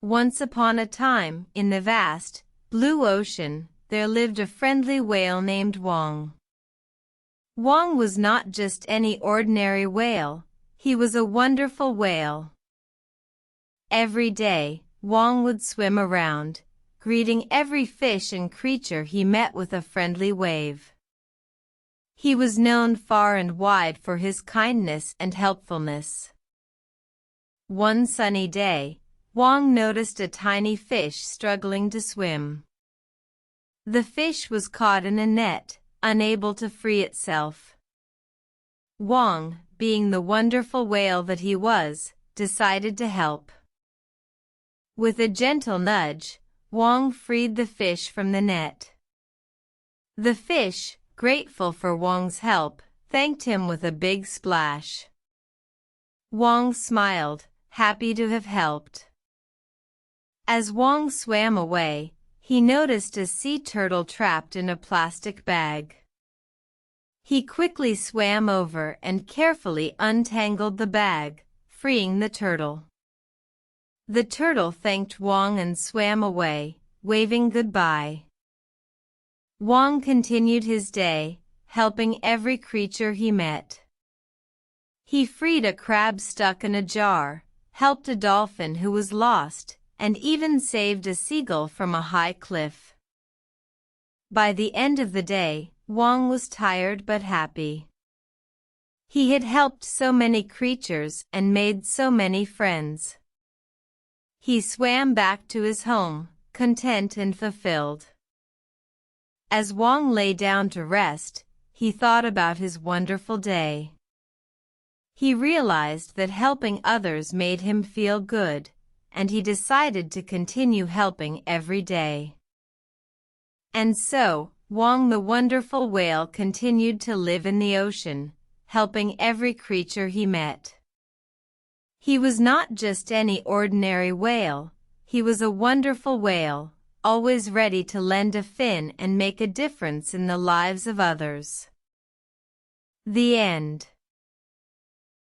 Once upon a time, in the vast, blue ocean, there lived a friendly whale named Wong. Wong was not just any ordinary whale, he was a wonderful whale. Every day, Wong would swim around, greeting every fish and creature he met with a friendly wave. He was known far and wide for his kindness and helpfulness. One sunny day, Wong noticed a tiny fish struggling to swim. The fish was caught in a net, unable to free itself. Wong, being the wonderful whale that he was, decided to help. With a gentle nudge, Wong freed the fish from the net. The fish, grateful for Wong's help, thanked him with a big splash. Wong smiled, happy to have helped. As Wong swam away, he noticed a sea turtle trapped in a plastic bag. He quickly swam over and carefully untangled the bag, freeing the turtle. The turtle thanked Wong and swam away, waving goodbye. Wong continued his day, helping every creature he met. He freed a crab stuck in a jar, helped a dolphin who was lost, and even saved a seagull from a high cliff. By the end of the day, Wong was tired but happy. He had helped so many creatures and made so many friends. He swam back to his home, content and fulfilled. As Wong lay down to rest, he thought about his wonderful day. He realized that helping others made him feel good, and he decided to continue helping every day. And so, Wong the wonderful whale continued to live in the ocean, helping every creature he met. He was not just any ordinary whale, he was a wonderful whale, always ready to lend a fin and make a difference in the lives of others. The end.